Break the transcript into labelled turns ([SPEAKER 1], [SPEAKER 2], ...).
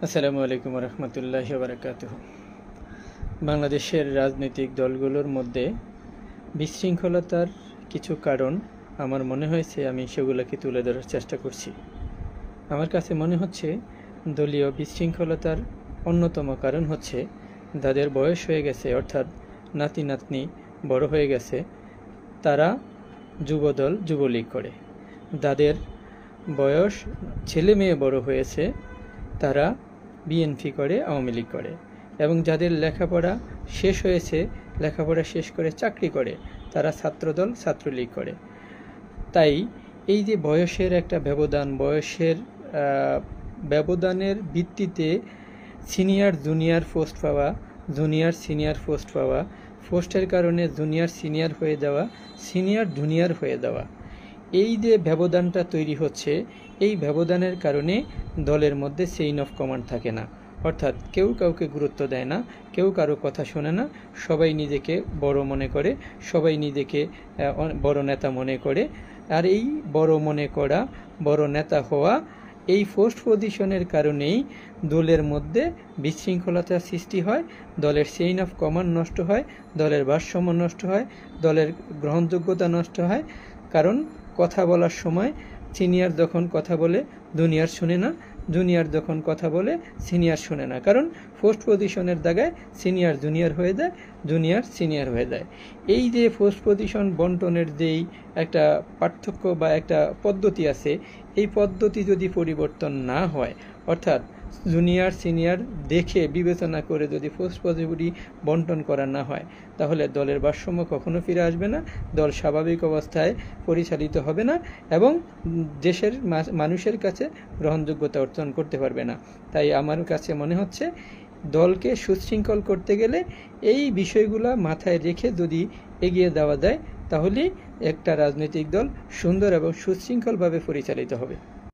[SPEAKER 1] আসসালামু আলাইকুম রহমতুল্লাহি ওয়া বারাকাতুহু। বাংলাদেশের রাজনৈতিক দলগুলোর মধ্যে বিশৃঙ্খলতার কিছু কারণ আমার মনে হয়েছে, আমি সেগুলোকে তুলে ধরার চেষ্টা করছি। আমার কাছে মনে হচ্ছে দলীয় বিশৃঙ্খলতার অন্যতম কারণ হচ্ছে যাদের বয়স হয়ে গেছে, অর্থাৎ নাতি নাতনি বড় হয়ে গেছে, তারা যুবদল যুবলীগ করে। যাদের বয়স ছেলে মেয়ে বড় হয়েছে তারা বিএনপি করে, আওয়ামী লীগ করে। এবং যাদের লেখাপড়া শেষ হয়েছে, লেখাপড়া শেষ করে চাকরি করে, তারা ছাত্রদল ছাত্রলীগ করে। তাই এই যে বয়সের একটা ব্যবধান, বয়সের ব্যবধানের ভিত্তিতে সিনিয়র জুনিয়র পোস্ট পাওয়া, জুনিয়র সিনিয়র পোস্ট পাওয়া, পোস্টের কারণে জুনিয়র সিনিয়র হয়ে যাওয়া, সিনিয়র জুনিয়র হয়ে যাওয়া, এই যে ব্যবধানটা তৈরি হচ্ছে, এই ব্যবধানের কারণে দলের মধ্যে চেইন অফ কমান্ড থাকে না। অর্থাৎ কেউ কাউকে গুরুত্ব দেয় না, কেউ কারো কথা শোনে না, সবাই নিজেকে বড় মনে করে, সবাই নিজেকে বড় নেতা মনে করে। আর এই বড় মনে করা, বড় নেতা হওয়া, এই পোস্ট পজিশনের কারণেই দলের মধ্যে বিশৃঙ্খলতার সৃষ্টি হয়, দলের চেইন অফ কমান্ড নষ্ট হয়, দলের ভারসাম্য নষ্ট হয়, দলের গ্রহণযোগ্যতা নষ্ট হয়। কারণ কথা বলার সময় সিনিয়র যখন কথা বলে জুনিয়র শুনে না, জুনিয়র যখন কথা বলে সিনিয়র শুনে না। কারণ পোস্ট পজিশনের জায়গায় সিনিয়র জুনিয়র হয়ে যায়, জুনিয়র সিনিয়র হয়ে যায়। এই যে পোস্ট পজিশন বন্টনের যেই একটা পার্থক্য বা একটা পদ্ধতি আছে, এই পদ্ধতি যদি পরিবর্তন না হয়, অর্থাৎ জুনিয়র সিনিয়র দেখে বিবেচনা করে যদি পোস্ট পজিশন বন্টন করা না হয়, তাহলে দলের ভারসাম্য কখনো ফিরে আসবে না, দল স্বাভাবিক অবস্থায় পরিচালিত হবে না এবং দেশের মানুষের কাছে গ্রহণযোগ্যতা অর্জন করতে পারবে না। তাই আমার কাছে মনে হচ্ছে দলকে সুশৃঙ্খল করতে গেলে এই বিষয়গুলো মাথায় রেখে যদি এগিয়ে দেওয়া যায়, তাহলে একটা রাজনৈতিক দল সুন্দর এবং সুশৃঙ্খলভাবে পরিচালিত হবে।